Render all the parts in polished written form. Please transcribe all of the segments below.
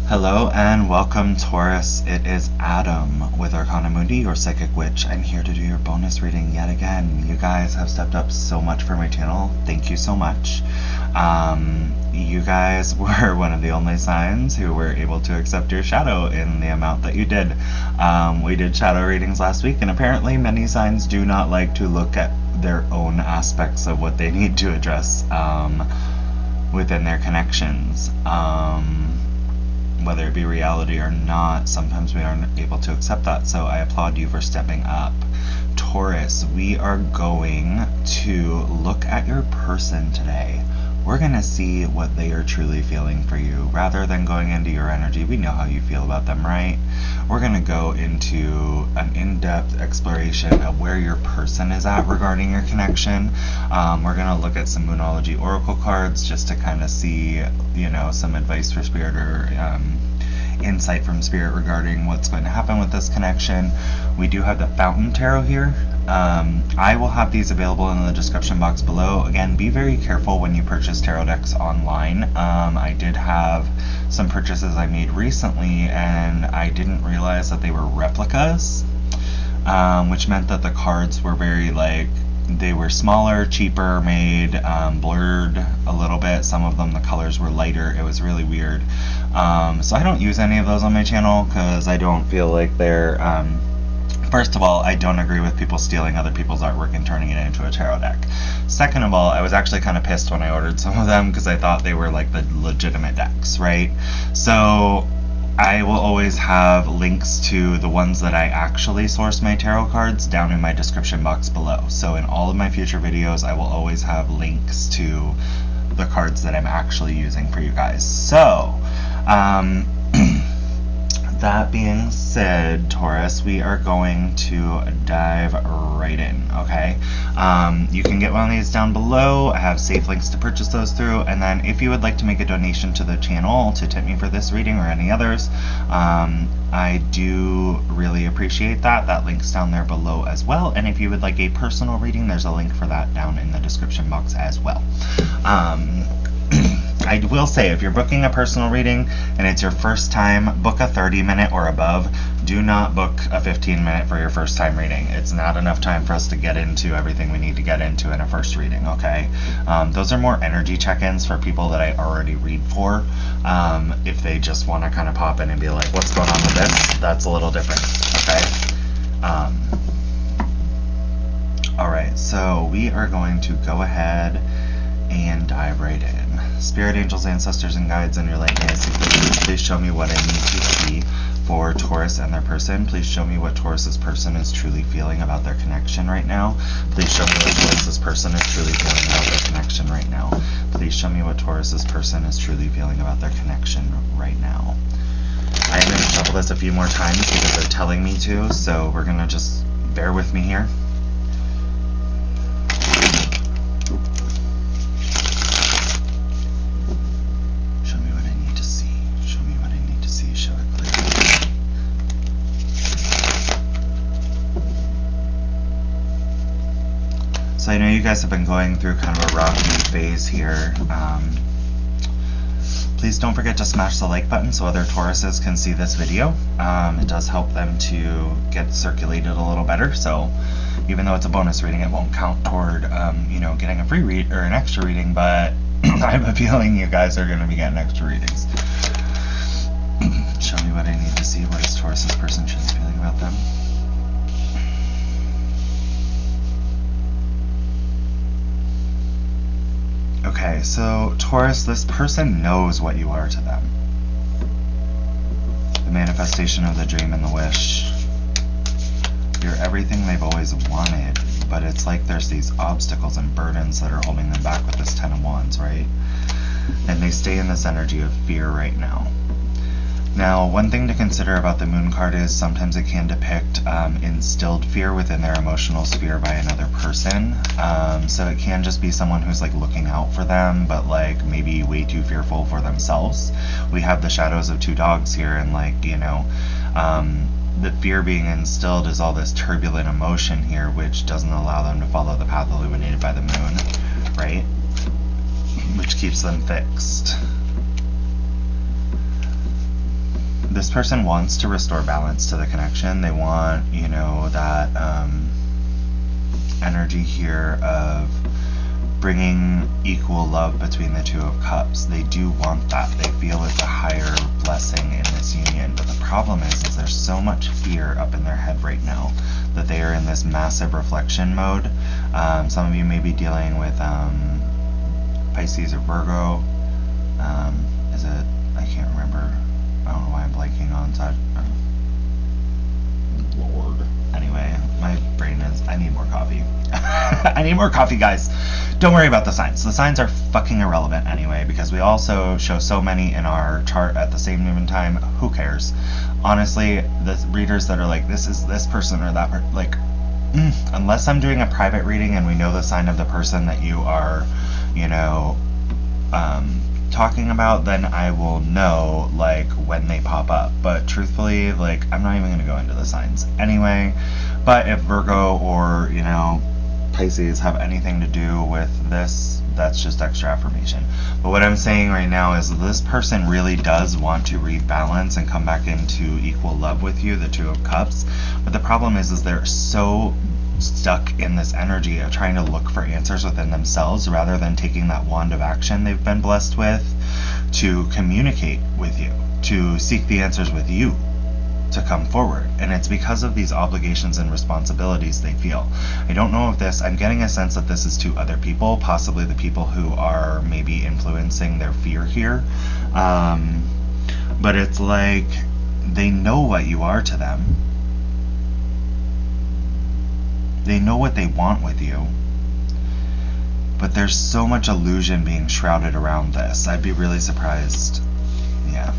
Hello and welcome, Taurus. It is Adam with Arcana Mundi, your psychic witch. I'm here to do your bonus reading yet again. You guys have stepped up so much for my channel. Thank you so much. You guys were one of the only signs who were able to accept your shadow in the amount that you did. We did shadow readings last week, and apparently many signs do not like to look at their own aspects of what they need to address within their connections. Whether it be reality or not, sometimes we aren't able to accept that, so I applaud you for stepping up. Taurus, we are going to look at your person today. We're going to see what they are truly feeling for you. Rather than going into your energy, we know how you feel about them, right? We're going to go into an in-depth exploration of where your person is at regarding your connection. We're going to look at some Moonology Oracle cards just to kind of see, some advice for Spirit or insight from Spirit regarding what's going to happen with this connection. We do have the Fountain Tarot here. I will have these available in the description box below. Again, be very careful when you purchase tarot decks online. I did have some purchases I made recently, and I didn't realize that they were replicas, which meant that the cards were very, they were smaller, cheaper made, blurred a little bit. Some of them, the colors were lighter. It was really weird. So I don't use any of those on my channel because I don't feel like they're... First of all, I don't agree with people stealing other people's artwork and turning it into a tarot deck. Second of all, I was actually kind of pissed when I ordered some of them because I thought they were like the legitimate decks, right? So I will always have links to the ones that I actually source my tarot cards down in my description box below. So in all of my future videos, I will always have links to the cards that I'm actually using for you guys. So, that being said, Taurus, we are going to dive right in, okay? You can get one of these down below. I have safe links to purchase those through, and then if you would like to make a donation to the channel to tip me for this reading or any others, I do really appreciate that. That link's down there below as well, and if you would like a personal reading, there's a link for that down in the description box as well. I will say, if you're booking a personal reading and it's your first time, book a 30-minute or above. Do not book a 15-minute for your first time reading. It's not enough time for us to get into everything we need to get into in a first reading, okay? Those are more energy check-ins for people that I already read for. If they just want to kind of pop in and be like, what's going on with this? That's a little different, okay? Alright, so we are going to go ahead and dive right in. Spirit, angels, ancestors, and guides, and your light, may I see, please show me what I need to see for Taurus and their person. Please show me what Taurus's person is truly feeling about their connection right now. Please show me what Taurus's person is truly feeling about their connection right now. Please show me what Taurus's person is truly feeling about their connection right now. I'm going to shuffle this a few more times because they're telling me to, so we're going to just bear with me here. So I know you guys have been going through kind of a rocky phase here. Please don't forget to smash the like button so other Tauruses can see this video. It does help them to get circulated a little better. So even though it's a bonus reading, it won't count toward getting a free read or an extra reading. But I have a feeling you guys are going to be getting extra readings. Show me what I need to see. What is Taurus's person truly feeling about them? Okay, so Taurus, this person knows what you are to them. The manifestation of the dream and the wish. You're everything they've always wanted, but it's like there's these obstacles and burdens that are holding them back with this Ten of Wands, right? And they stay in this energy of fear right now. Now, one thing to consider about the Moon card is sometimes it can depict instilled fear within their emotional sphere by another person. So it can just be someone who's looking out for them, but maybe way too fearful for themselves. We have the shadows of two dogs here, and the fear being instilled is all this turbulent emotion here, which doesn't allow them to follow the path illuminated by the moon, right? Which keeps them fixed. this person wants to restore balance to the connection. They want, you know, that energy here of bringing equal love between the Two of Cups. They do want that. They feel it's a higher blessing in this union. But the problem is there's so much fear up in their head right now that they are in this massive reflection mode. Some of you may be dealing with Pisces or Virgo. Is it? I can't remember. I don't know why I'm blanking on that. Lord. Anyway, my brain is. I need more coffee. I need more coffee, guys. Don't worry about the signs. The signs are fucking irrelevant anyway, because we also show so many in our chart at the same given time. Who cares? Honestly, the readers that are like, this is this person or that person, like, unless I'm doing a private reading and we know the sign of the person that you are, you know, talking about, then I will know, like, when they pop up. But truthfully, like, I'm not even going to go into the signs anyway. But if Virgo or, you know, Pisces have anything to do with this, that's just extra affirmation. But what I'm saying right now is this person really does want to rebalance and come back into equal love with you, the Two of Cups. But the problem is they're so stuck in this energy of trying to look for answers within themselves rather than taking that wand of action they've been blessed with to communicate with you, to seek the answers with you, to come forward. And it's because of these obligations and responsibilities they feel. I don't know if this, I'm getting a sense that this is to other people, possibly the people who are maybe influencing their fear here. But it's like they know what you are to them. They know what they want with you. But there's so much illusion being shrouded around this. I'd be really surprised. Yeah.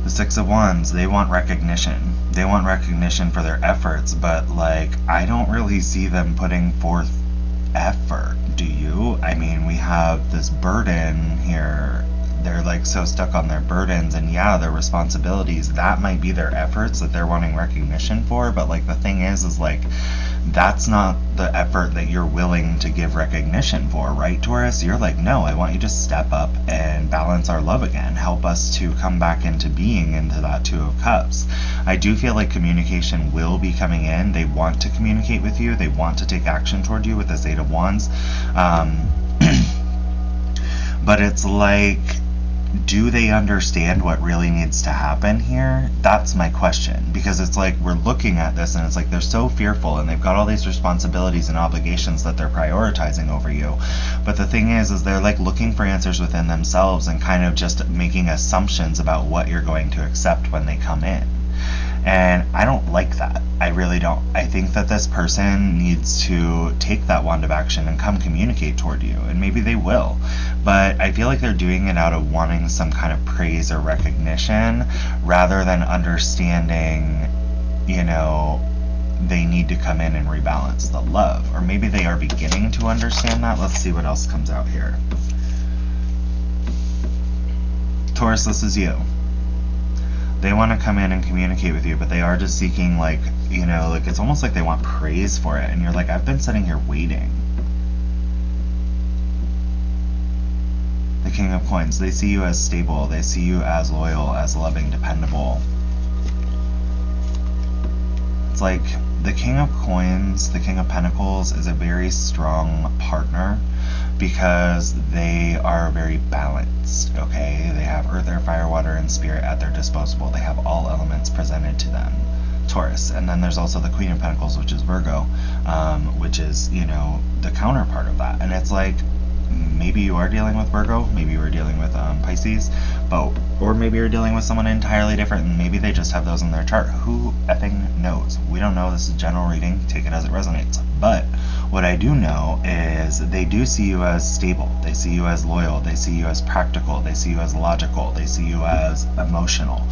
The Six of Wands, they want recognition. They want recognition for their efforts, but, like, I don't really see them putting forth effort. Do you? I mean, we have this burden here. They're, like, so stuck on their burdens, and yeah, their responsibilities, that might be their efforts that they're wanting recognition for, but, like, the thing is, like, that's not the effort that you're willing to give recognition for, right, Taurus? You're like, no, I want you to step up and balance our love again. Help us to come back into being into that Two of Cups. I do feel like communication will be coming in. They want to communicate with you. They want to take action toward you with this Eight of Wands. But it's like, do they understand what really needs to happen here? That's my question. Because it's like we're looking at this and it's like they're so fearful and they've got all these responsibilities and obligations that they're prioritizing over you. But the thing is they're like looking for answers within themselves and kind of just making assumptions about what you're going to accept when they come in. And I don't like that. I really don't. I think that this person needs to take that wand of action and come communicate toward you. And maybe they will. But I feel like they're doing it out of wanting some kind of praise or recognition rather than understanding, you know, they need to come in and rebalance the love. Or maybe they are beginning to understand that. Let's see what else comes out here. Taurus, this is you. They want to come in and communicate with you, but they are just seeking, like, you know, like, it's almost like they want praise for it. And you're like, I've been sitting here waiting. The King of Coins, they see you as stable. They see you as loyal, as loving, dependable. It's like the King of Coins, the King of Pentacles is a very strong partner because they are very balanced, okay? They have earth, air, fire, water, and spirit at their disposal. They have all elements presented to them. Taurus. And then there's also the Queen of Pentacles, which is Virgo, which is, you know, the counterpart of that. And it's like, maybe you are dealing with Virgo, maybe you are dealing with Pisces, or maybe you're dealing with someone entirely different, and maybe they just have those in their chart. Who effing knows? We don't know. This is general reading. Take it as it resonates. But what I do know is they do see you as stable. They see you as loyal. They see you as practical. They see you as logical. They see you as emotional.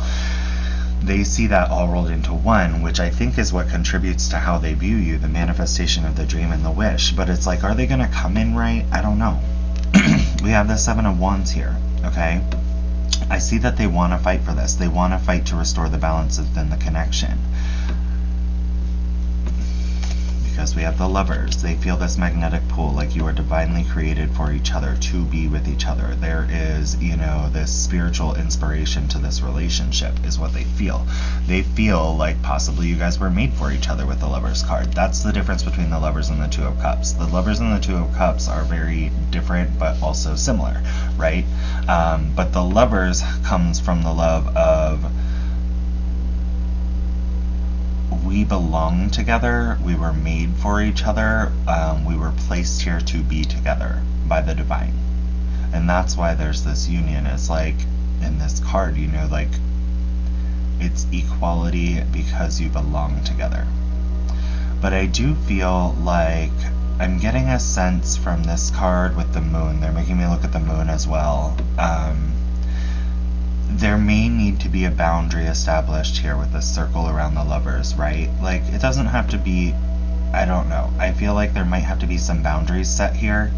They see that all rolled into one, which I think is what contributes to how they view you, the manifestation of the dream and the wish. But it's like, are they going to come in right? I don't know. We have the Seven of Wands here, okay? I see that they want to fight for this. They want to fight to restore the balance within the connection. because we have the Lovers. They feel this magnetic pull, like you are divinely created for each other, to be with each other. There is, this spiritual inspiration to this relationship is what they feel. They feel like possibly you guys were made for each other with the Lovers card. That's the difference between the Lovers and the Two of Cups. The Lovers and the Two of Cups are very different but also similar, right? But the Lovers comes from the love of we belong together, we were made for each other, we were placed here to be together by the divine. And that's why there's this union. It's like in this card, like it's equality because you belong together. But I do feel like I'm getting a sense from this card with the moon. They're making me look at the moon as well. There may need to be a boundary established here with this circle around the Lovers, right? Like, it doesn't have to be, I don't know. I feel like there might have to be some boundaries set here,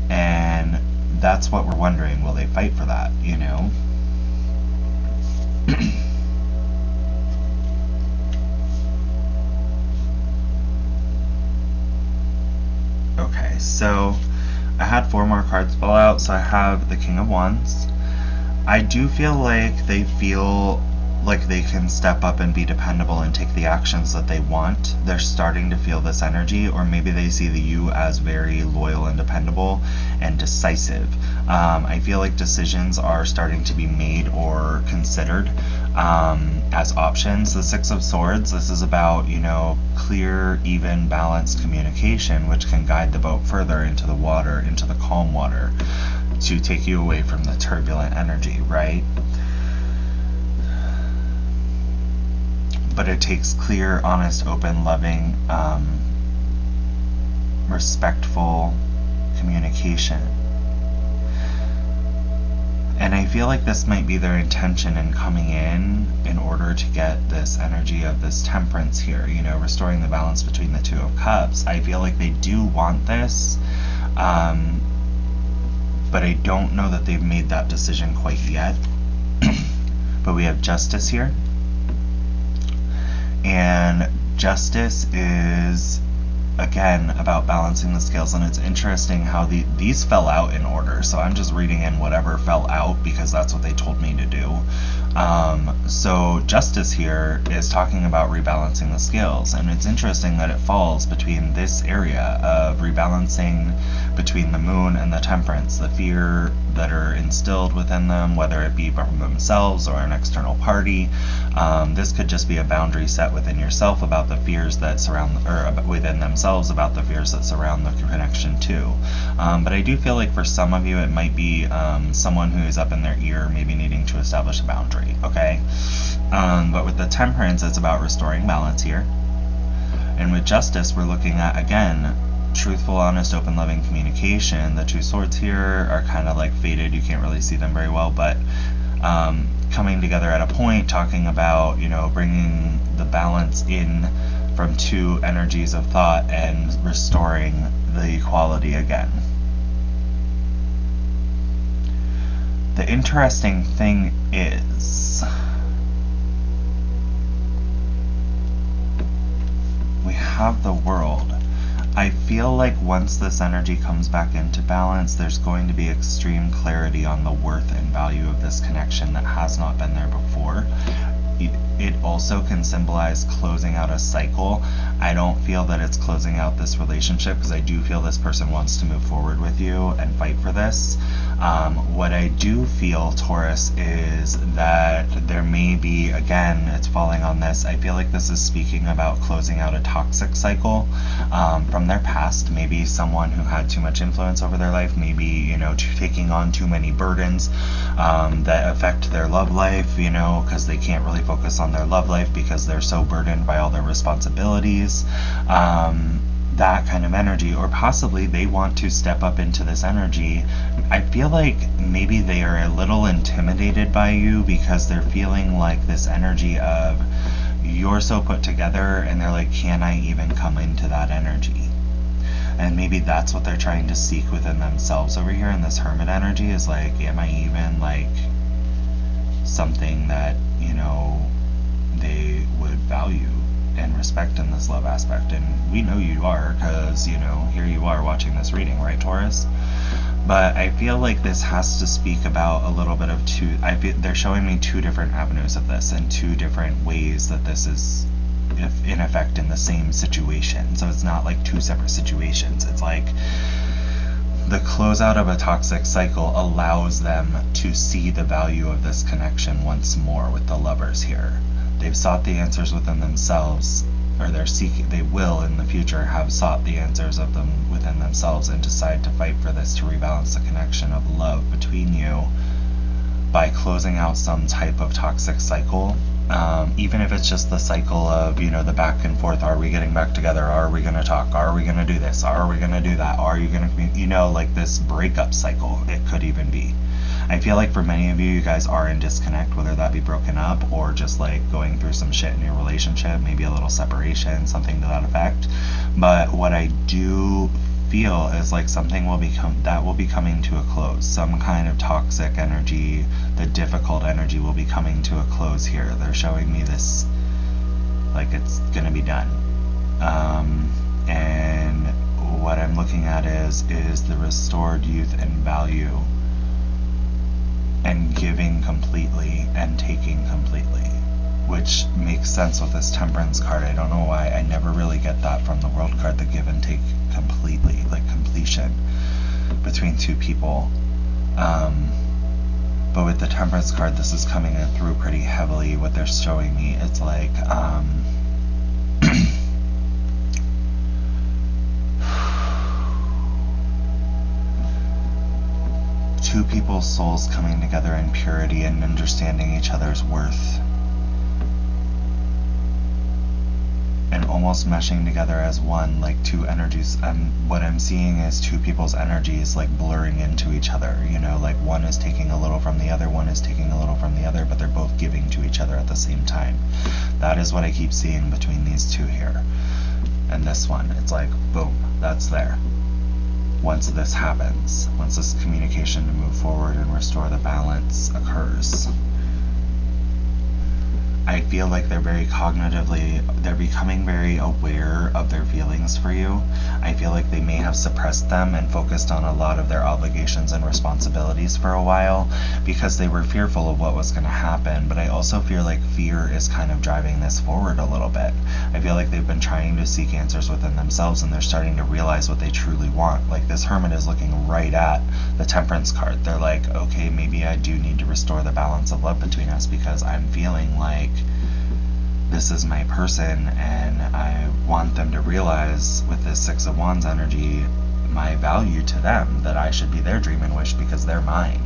and that's what we're wondering. Will they fight for that, Okay, so I had 4 more cards fall out, so I have the King of Wands. I do feel like they feel like they can step up and be dependable and take the actions that they want. They're starting to feel this energy, or maybe they see you as very loyal and dependable and decisive. I feel like decisions are starting to be made or considered as options. The Six of Swords, this is about, clear, even, balanced communication, which can guide the boat further into the water, into the calm water, to take you away from the turbulent energy, right? But it takes clear, honest, open, loving, respectful communication. And I feel like this might be their intention in coming in order to get this energy of this temperance here, restoring the balance between the Two of Cups. I feel like they do want this, but I don't know that they've made that decision quite yet. But we have Justice here. And Justice is, again, about balancing the scales. And it's interesting how these fell out in order. So I'm just reading in whatever fell out because that's what they told me to do. So Justice here is talking about rebalancing the scales. And it's interesting that it falls between this area of rebalancing between the moon and the temperance, the fear that are instilled within them, whether it be from themselves or an external party. This could just be a boundary set within yourself about the fears that surround, or within themselves about the fears that surround the connection too. But I do feel like for some of you it might be someone who is up in their ear, maybe needing to establish a boundary, okay? But with the temperance, it's about restoring balance here. And with Justice, we're looking at, again, truthful, honest, open, loving communication. The Two Swords here are kind of like faded. You can't really see them very well, but coming together at a point, talking about, bringing the balance in from two energies of thought and restoring the equality again. The interesting thing is we have the World. I feel like once this energy comes back into balance, there's going to be extreme clarity on the worth and value of this connection that has not been there before. It also can symbolize closing out a cycle. I don't feel that it's closing out this relationship because I do feel this person wants to move forward with you and fight for this. What I do feel, Taurus, is that there may be, again, it's falling on this, I feel like this is speaking about closing out a toxic cycle from their past. Maybe someone who had too much influence over their life, maybe, taking on too many burdens that affect their love life, because they can't really focus on their love life because they're so burdened by all their responsibilities. That kind of energy, or possibly they want to step up into this energy. I feel like maybe they are a little intimidated by you because they're feeling like this energy of you're so put together, and they're like, can I even come into that energy? And maybe that's what they're trying to seek within themselves over here in this Hermit energy, is like, am I even like something that they would value and respect in this love aspect. And we know you are, because, you know, here you are watching this reading, right, Taurus? But I feel like this has to speak about a little bit of they're showing me two different avenues of this and two different ways that this is in effect in the same situation. So it's not like two separate situations. It's like the closeout of a toxic cycle allows them to see the value of this connection once more with the lovers here. They've sought the answers within themselves, or they will in the future have sought the answers of them within themselves and decide to fight for this to rebalance the connection of love between you by closing out some type of toxic cycle. Even if it's just the cycle of, you know, the back and forth, are we getting back together, are we going to talk, are we going to do this, are we going to do that, are you going to, you know, like this breakup cycle, it could even be. I feel like for many of you, you guys are in disconnect, whether that be broken up or just like going through some shit in your relationship, maybe a little separation, something to that effect. But what I do feel is like something will be coming to a close. Some kind of toxic energy, the difficult energy will be coming to a close here. They're showing me this like it's gonna be done. And what I'm looking at is the restored youth and value, and giving completely and taking completely, which makes sense with this Temperance card. I don't know why. I never really get that from the World card, the give and take completely, like completion between two people. But with the Temperance card, this is coming through pretty heavily. What they're showing me, it's like two people's souls coming together in purity and understanding each other's worth, and almost meshing together as one, like two energies. What I'm seeing is two people's energies like blurring into each other, you know, like one is taking a little from the other, one is taking a little from the other, but they're both giving to each other at the same time. That is what I keep seeing between these two here. And this one, it's like, boom, that's there. Once this happens, once this communication to move forward and restore the balance occurs, I feel like they're becoming very aware of their feelings for you. I feel like they may have suppressed them and focused on a lot of their obligations and responsibilities for a while because they were fearful of what was going to happen. But I also feel like fear is kind of driving this forward a little bit. I feel like they've been trying to seek answers within themselves, and they're starting to realize what they truly want. Like this Hermit is looking right at the Temperance card. They're like, okay, maybe I do need to restore the balance of love between us because I'm feeling like this is my person, and I want them to realize with this Six of Wands energy my value to them, that I should be their dream and wish because they're mine,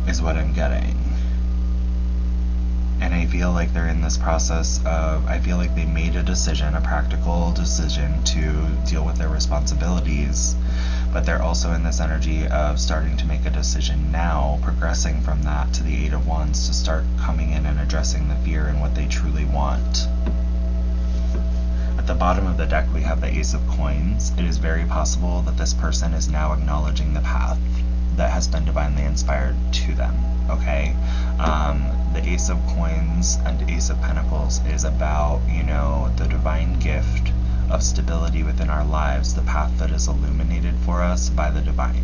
is what I'm getting. And I feel like they're in this process of, I feel like they made a decision, a practical decision to deal with their responsibilities, but they're also in this energy of starting to make a decision now, progressing from that to the Eight of Wands, to start coming in and addressing the fear and what they truly want. At the bottom of the deck, we have the Ace of Coins. It is very possible that this person is now acknowledging the path that has been divinely inspired to them, okay? The Ace of Coins and Ace of Pentacles is about, you know, the divine gift of stability within our lives, the path that is illuminated for us by the divine,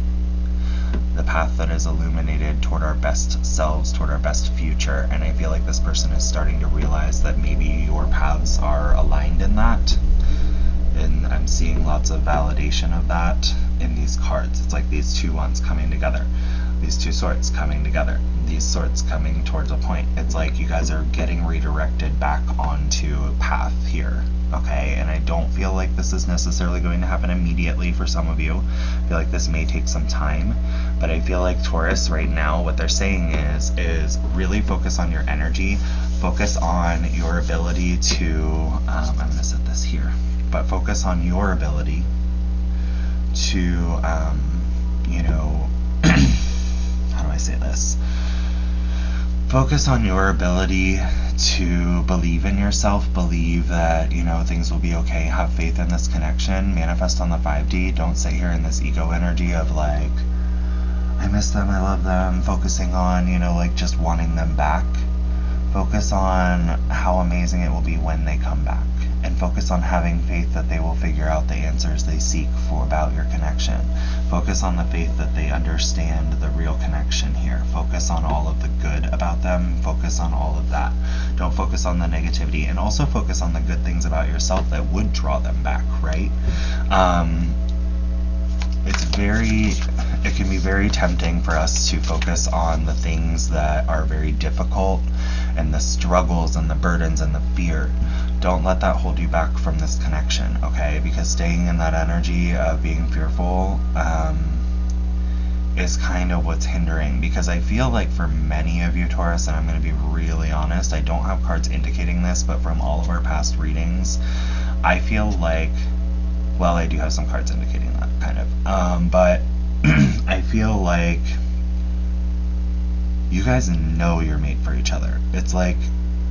the path that is illuminated toward our best selves, toward our best future. And I feel like this person is starting to realize that maybe your paths are aligned in that, and I'm seeing lots of validation of that in these cards. It's like these two ones coming together, these two swords coming together, these swords coming towards a point. It's like you guys are getting redirected back onto a path here, okay? And I don't feel like this is necessarily going to happen immediately for some of you. I feel like this may take some time, but I feel like Taurus right now, what they're saying is really focus on your energy, focus on your ability to, I'm going to set this here, but focus on your ability to, you know, how do I say this? Focus on your ability to believe in yourself, believe that, you know, things will be okay, have faith in this connection, manifest on the 5D. Don't sit here in this ego energy of like, I miss them, I love them, focusing on, you know, like just wanting them back. Focus on how amazing it will be when they come back, and focus on having faith that they will figure out the answers they seek for about your connection. Focus on the faith that they understand the real connection here. Focus on all of the good about them. Focus on all of that. Don't focus on the negativity, and also focus on the good things about yourself that would draw them back, right? It can be very tempting for us to focus on the things that are very difficult, and the struggles and the burdens and the fear. Don't let that hold you back from this connection, okay? Because staying in that energy of being fearful is kind of what's hindering. Because I feel like for many of you, Taurus, and I'm going to be really honest, I don't have cards indicating this, but from all of our past readings, I feel like, well, I do have some cards indicating that, kind of. But I feel like you guys know you're made for each other. It's like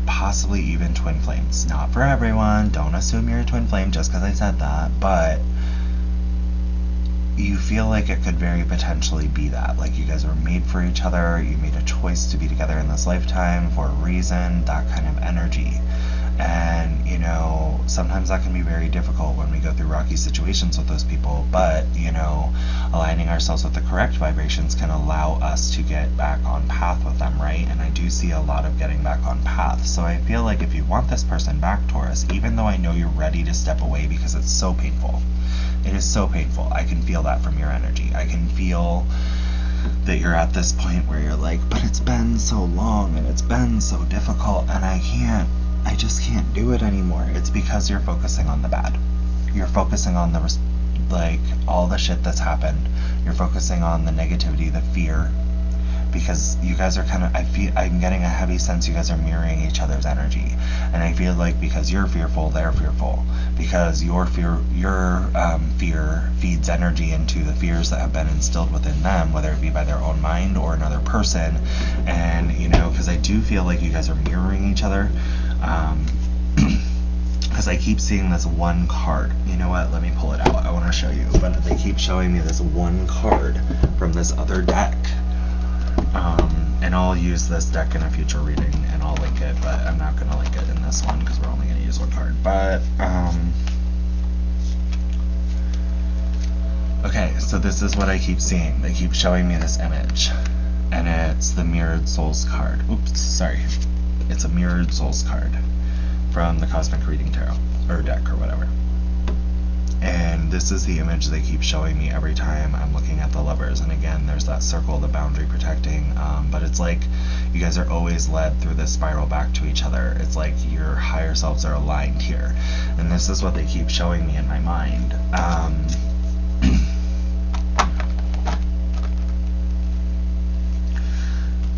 possibly even twin flames. Not for everyone. Don't assume you're a twin flame just because I said that. But you feel like it could very potentially be that. Like you guys were made for each other. You made a choice to be together in this lifetime for a reason. That kind of energy. And, you know, sometimes that can be very difficult when we go through rocky situations with those people, but, you know, aligning ourselves with the correct vibrations can allow us to get back on path with them, right? And I do see a lot of getting back on path. So I feel like if you want this person back, Taurus, even though I know you're ready to step away because it's so painful, it is so painful. I can feel that from your energy. I can feel that you're at this point where you're like, but it's been so long and it's been so difficult and I just can't do it anymore. It's because you're focusing on the bad. You're focusing on the, like, all the shit that's happened. You're focusing on the negativity, the fear, because you guys are kind of, I'm getting a heavy sense you guys are mirroring each other's energy. And I feel like because you're fearful, they're fearful. Because your fear feeds energy into the fears that have been instilled within them, whether it be by their own mind or another person. And, you know, because I do feel like you guys are mirroring each other. Because I keep seeing this one card. You know what? Let me pull it out. I want to show you. But they keep showing me this one card from this other deck. And I'll use this deck in a future reading, and I'll link it, but I'm not going to link it in this one because we're only going to use one card. But, okay, so this is what I keep seeing. They keep showing me this image, and it's the Mirrored Souls card. Oops, sorry. It's a Mirrored Souls card from the Cosmic Reading Tarot, or deck, or whatever. And this is the image they keep showing me every time I'm looking at the Lovers. And again, there's that circle, the boundary protecting, but it's like you guys are always led through this spiral back to each other. It's like your higher selves are aligned here. And this is what they keep showing me in my mind.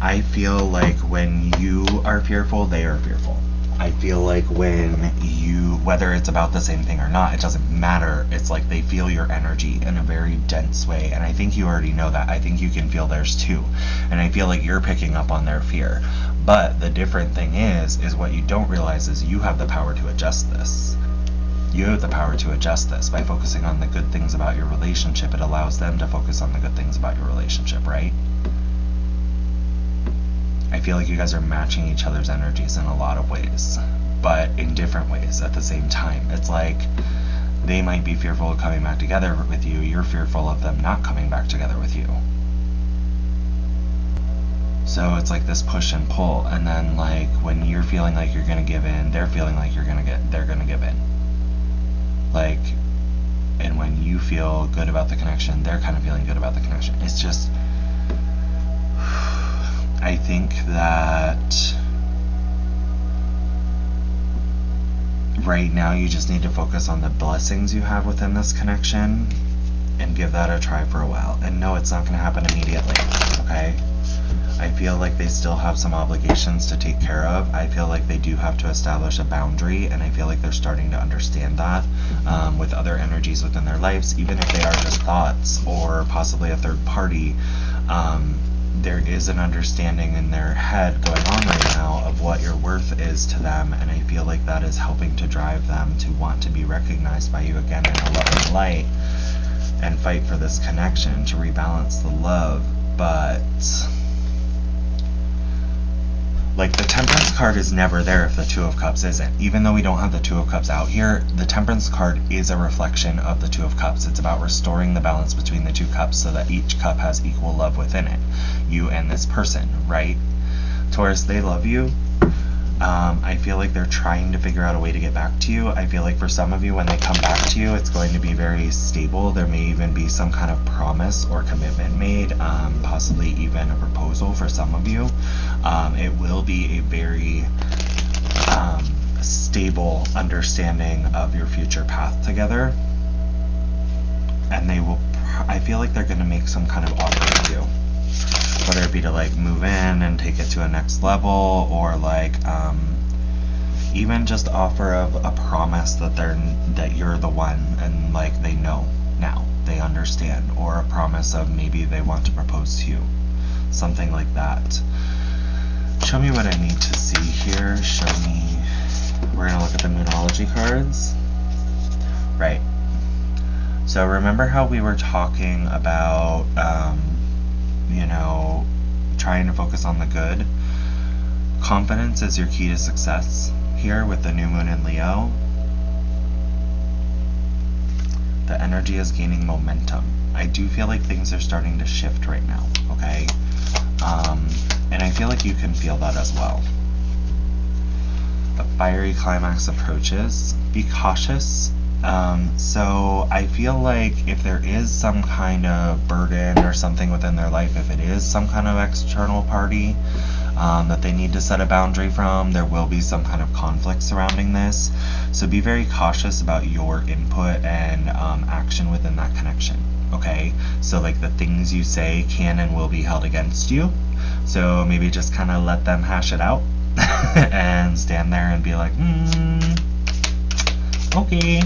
I feel like when you are fearful, they are fearful. I feel like when you, whether it's about the same thing or not, it doesn't matter. It's like they feel your energy in a very dense way. And I think you already know that. I think you can feel theirs too. And I feel like you're picking up on their fear. But the different thing is what you don't realize is you have the power to adjust this. You have the power to adjust this. By focusing on the good things about your relationship, it allows them to focus on the good things about your relationship, right? I feel like you guys are matching each other's energies in a lot of ways, but in different ways at the same time. It's like they might be fearful of coming back together with you. You're fearful of them not coming back together with you. So it's like this push and pull. And then like when you're feeling like you're going to give in, they're feeling like they're going to give in. Like, and when you feel good about the connection, they're kind of feeling good about the connection. It's just, I think that right now you just need to focus on the blessings you have within this connection and give that a try for a while. And no, it's not going to happen immediately, okay? I feel like they still have some obligations to take care of. I feel like they do have to establish a boundary, and I feel like they're starting to understand that with other energies within their lives, even if they are just thoughts or possibly a third party. There is an understanding in their head going on right now of what your worth is to them, and I feel like that is helping to drive them to want to be recognized by you again in a love and light and fight for this connection to rebalance the love. But like the Temperance card is never there if the Two of Cups isn't. Even though we don't have the Two of Cups out here, the Temperance card is a reflection of the Two of Cups. It's about restoring the balance between the two cups so that each cup has equal love within it. You and this person, right? Taurus, they love you. I feel like they're trying to figure out a way to get back to you. I feel like for some of you, when they come back to you, it's going to be very stable. There may even be some kind of promise or commitment made, possibly even a proposal for some of you. It will be a very stable understanding of your future path together. And they will, I feel like they're going to make some kind of offer to you. Whether it be to like move in and take it to a next level, or like even just offer of a promise that you're the one, and like they know now, they understand, or a promise of maybe they want to propose to you, something like that. Show me what I need to see here. Show me. We're gonna look at the Moonology cards, right? So remember how we were talking about trying to focus on the good? Confidence is your key to success here with the new moon in Leo. The energy is gaining momentum. I do feel like things are starting to shift right now, okay? And I feel like you can feel that as well. The fiery climax approaches. Be cautious. So I feel like if there is some kind of burden or something within their life, if it is some kind of external party that they need to set a boundary from, there will be some kind of conflict surrounding this. So be very cautious about your input and action within that connection, okay? So like the things you say can and will be held against you. So maybe just kind of let them hash it out and stand there and be like, okay.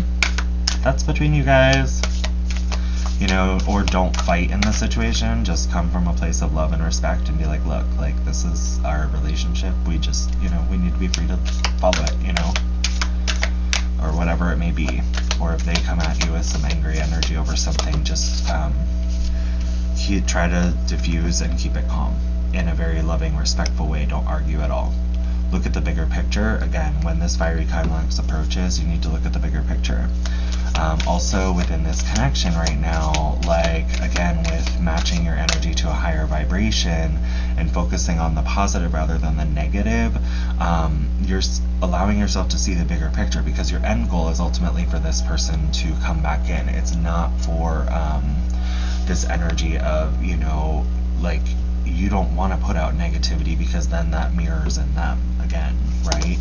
That's between you guys, or don't fight in the situation. Just come from a place of love and respect and be like, look, like this is our relationship. We just, we need to be free to follow it, or whatever it may be. Or if they come at you with some angry energy over something, just try to diffuse and keep it calm in a very loving, respectful way. Don't argue at all. Look at the bigger picture. Again, when this fiery climax approaches, you need to look at the bigger picture. Also within this connection right now, like again with matching your energy to a higher vibration and focusing on the positive rather than the negative, you're allowing yourself to see the bigger picture, because your end goal is ultimately for this person to come back in. It's not for this energy of, like you don't want to put out negativity, because then that mirrors in them again, right?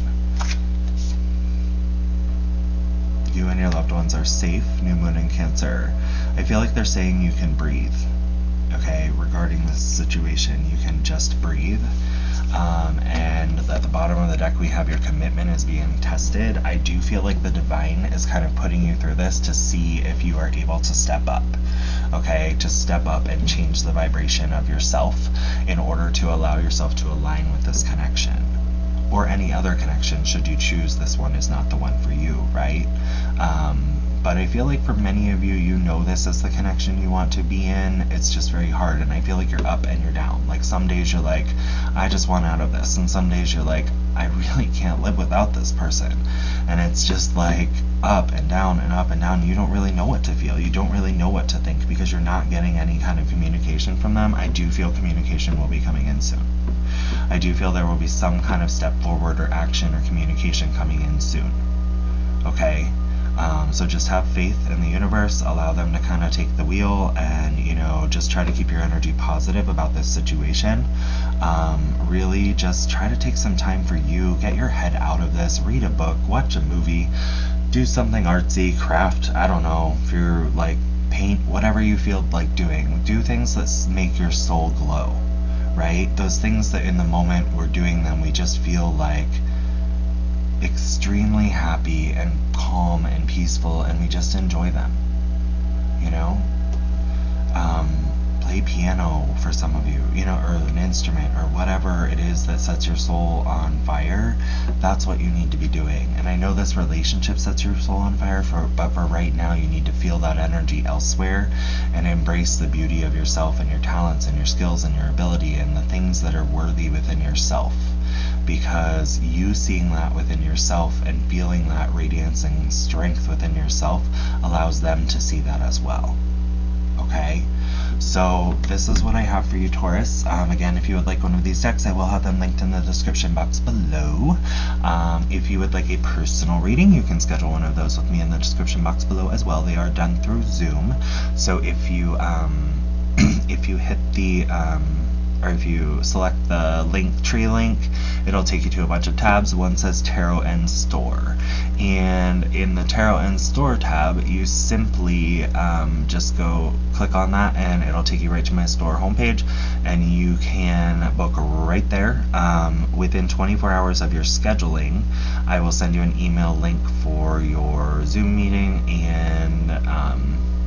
You and your loved ones are safe. New moon in Cancer. I feel like they're saying you can breathe, okay, regarding this situation. You can just breathe. And at the bottom of the deck we have your commitment is being tested. I do feel like the divine is kind of putting you through this to see if you are able to step up, okay, to step up and change the vibration of yourself in order to allow yourself to align with this connection, or any other connection should you choose this one is not the one for you, right? But I feel like for many of you, this is the connection you want to be in. It's just very hard, and I feel like you're up and you're down. Like some days you're like, I just want out of this, and some days you're like, I really can't live without this person. And it's just like up and down and up and down. You don't really know what to feel. You don't really know what to think, because you're not getting any kind of communication from them. I do feel communication will be coming in soon. I do feel there will be some kind of step forward or action or communication coming in soon, okay? So just have faith in the universe, allow them to kind of take the wheel, and just try to keep your energy positive about this situation. Really just try to take some time for you, get your head out of this, read a book, watch a movie, do something artsy, craft, I don't know, if you're like paint, whatever you feel like doing. Do things that make your soul glow, right? Those things that in the moment we're doing them, we just feel like extremely happy and calm and peaceful, and we just enjoy them, play piano for some of you, or an instrument or whatever it is that sets your soul on fire. That's what you need to be doing. And I know this relationship sets your soul on fire, but for right now you need to feel that energy elsewhere and embrace the beauty of yourself and your talents and your skills and your ability and the things that are worthy within yourself. because you seeing that within yourself and feeling that radiance and strength within yourself allows them to see that as well. Okay? So this is what I have for you, Taurus. Again, if you would like one of these decks, I will have them linked in the description box below. If you would like a personal reading, you can schedule one of those with me in the description box below as well. They are done through Zoom. So if you if you hit the or if you select the Linktree link, it'll take you to a bunch of tabs. One says Tarot and Store, and in the Tarot and Store tab, you simply just go click on that, and it'll take you right to my store homepage, and you can book right there. Within 24 hours of your scheduling, I will send you an email link for your Zoom meeting and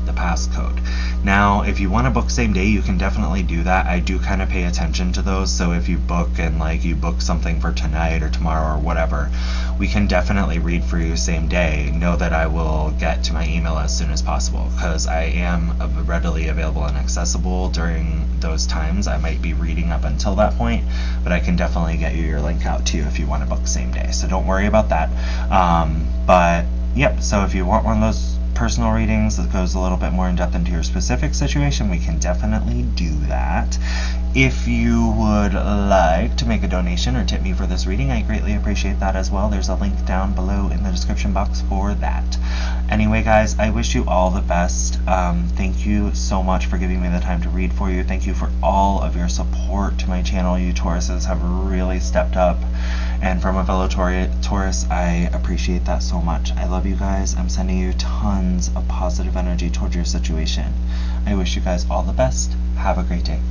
the passcode. Now, if you want to book same day, you can definitely do that. I do kind of pay attention to those, so if you book and like you book something for tonight or tomorrow or whatever, we can definitely read for you same day. Know that I will get to my email as soon as possible, because I am readily available and accessible during those times. I might be reading up until that point, but I can definitely get you your link out to you if you want to book same day, so don't worry about that. But yep, so if you want one of those personal readings that goes a little bit more in depth into your specific situation, we can definitely do that. If you would like to make a donation or tip me for this reading, I greatly appreciate that as well. There's a link down below in the description box for that. Anyway, guys, I wish you all the best. Thank you so much for giving me the time to read for you. Thank you for all of your support to my channel. You Tauruses have really stepped up. And from a fellow Taurus, I appreciate that so much. I love you guys. I'm sending you tons of positive energy towards your situation. I wish you guys all the best. Have a great day.